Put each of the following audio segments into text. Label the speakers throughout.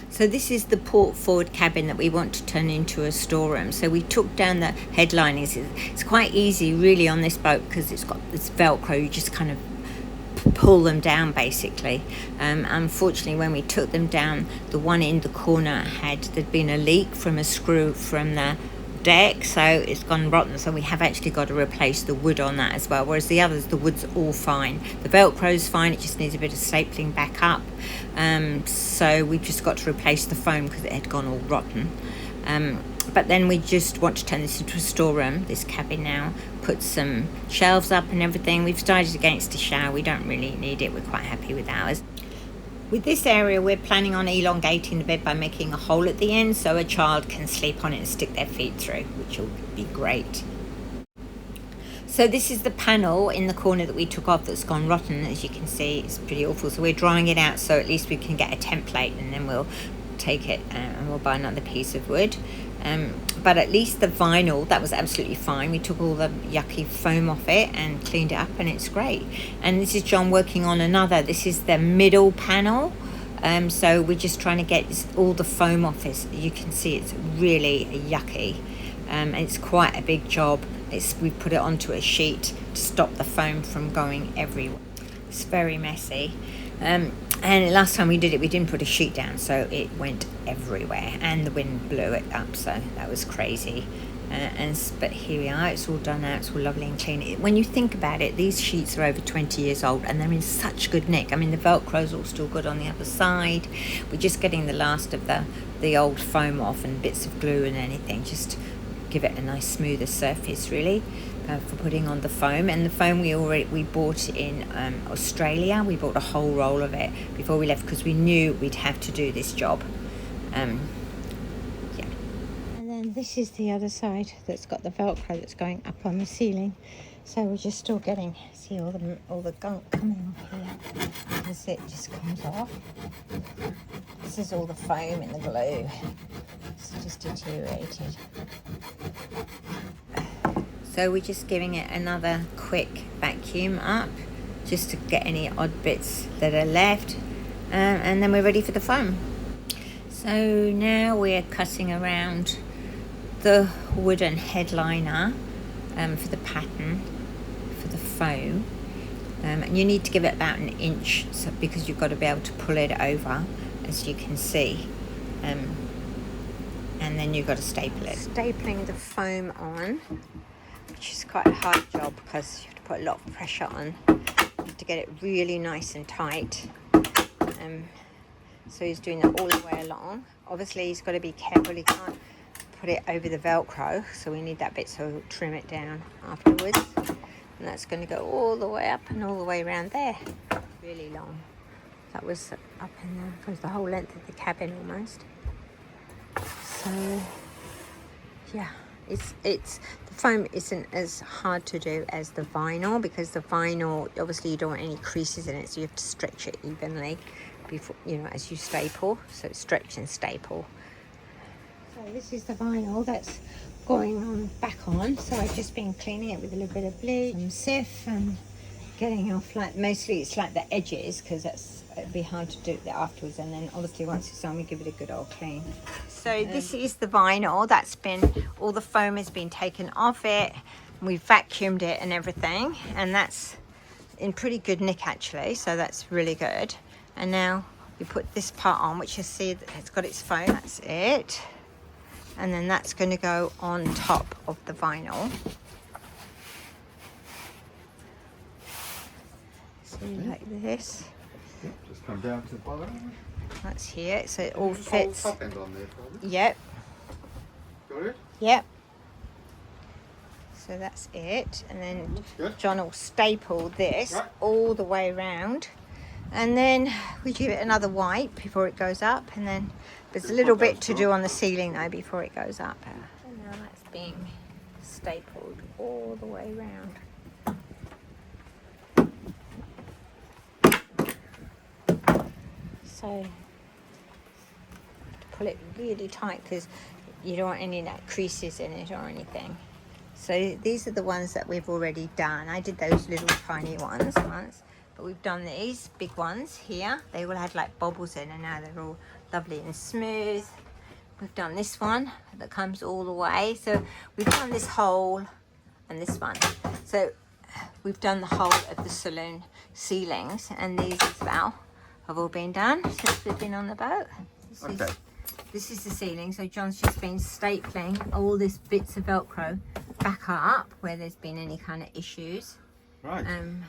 Speaker 1: So this is the port forward cabin that we want to turn into a storeroom. So we took down the headlinings. It's quite easy really on this boat because it's got this Velcro. You just kind of pull them down basically. Unfortunately, when we took them down, the one in the corner there'd been a leak from a screw from the deck, so it's gone rotten, so we have actually got to replace the wood on that as well, whereas the others, the wood's all fine. The Velcro's fine, it just needs a bit of stapling back up. So we've just got to replace the foam because it had gone all rotten. But then we just want to turn this into a storeroom, this cabin now, put some shelves up and everything. We've started against a shower, we don't really need it, we're quite happy with ours. With this area, we're planning on elongating the bed by making a hole at the end so a child can sleep on it and stick their feet through, which will be great. So this is the panel in the corner that we took off that's gone rotten. As you can see, it's pretty awful. So we're drying it out so at least we can get a template, and then we'll take it and we'll buy another piece of wood. But at least the vinyl, that was absolutely fine. We took all the yucky foam off it and cleaned it up, and it's great. And this is John working on another. This is the middle panel. So we're just trying to get all the foam off this. You can see it's really yucky. And it's quite a big job. We put it onto a sheet to stop the foam from going everywhere. It's very messy. And last time we did it, we didn't put a sheet down, so it went everywhere, and the wind blew it up, so that was crazy. But here we are, it's all done now, it's all lovely and clean. When you think about it, these sheets are over 20 years old and they're in such good nick. I mean, the Velcro's all still good on the other side. We're just getting the last of the old foam off and bits of glue and anything, just give it a nice smoother surface really. For putting on the foam. And the foam we bought in Australia. We bought a whole roll of it before we left because we knew we'd have to do this job. Yeah. And then this is the other side that's got the Velcro that's going up on the ceiling. So we're just still getting, see all the gunk coming off here because it just comes off. This is all the foam and the glue. It's just deteriorated. So we're just giving it another quick vacuum up just to get any odd bits that are left, and then we're ready for the foam. So now we're cutting around the wooden headliner for the pattern for the foam, and you need to give it about an inch because you've got to be able to pull it over, as you can see, and then you've got to staple it. Stapling the foam on, which is quite a hard job because you have to put a lot of pressure on to get it really nice and tight. So he's doing that all the way along. Obviously he's got to be careful, he can't put it over the Velcro, so we need that bit, so we'll trim it down afterwards. And that's going to go all the way up and all the way around there. Really long. That was up in there, goes the whole length of the cabin almost. So yeah, it's the foam isn't as hard to do as the vinyl, because the vinyl, obviously you don't want any creases in it, so you have to stretch it evenly before, as you staple. So stretch and staple. So this is the vinyl that's going on back on. So I've just been cleaning it with a little bit of bleach and Sif and getting off, like, mostly it's like the edges, because it'd be hard to do that afterwards, and then obviously once it's on we give it a good old clean. So this is the vinyl that's been, all the foam has been taken off it, we've vacuumed it and everything, and that's in pretty good nick actually, so that's really good. And now we put this part on, which you see that it's got its foam, that's it, and then that's going to go on top of the vinyl. Like this.
Speaker 2: Yep, just come down to the bottom.
Speaker 1: That's here, so it all fits.
Speaker 2: Top end on there, probably.
Speaker 1: Yep.
Speaker 2: Got it?
Speaker 1: Yep. So that's it, and then John will staple this all the way around, and then we give it another wipe before it goes up, and then there's a little bit to do on the ceiling though before it goes up. And now that's being stapled all the way around. So to pull it really tight because you don't want any creases in it or anything. So these are the ones that we've already done. I did those little tiny ones once, but we've done these big ones here. They all had like bobbles in, and now they're all lovely and smooth. We've done this one that comes all the way. So we've done this whole and this one. So we've done the whole of the saloon ceilings, and these as well have all been done since we've been on the boat. This is the ceiling. So John's just been stapling all these bits of Velcro back up where there's been any kind of issues.
Speaker 2: Right.
Speaker 1: And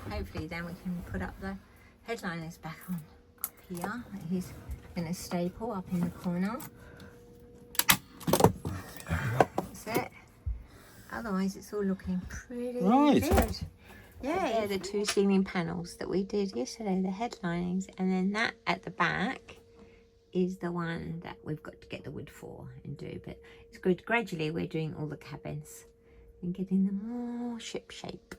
Speaker 1: hopefully then we can put up the headliners back on up here. He's going to staple up in the corner. That's it. Otherwise it's all looking pretty good. Yeah, the two ceiling panels that we did yesterday, the headlinings, and then that at the back is the one that we've got to get the wood for and do. But it's good. Gradually we're doing all the cabins and getting them all ship shape.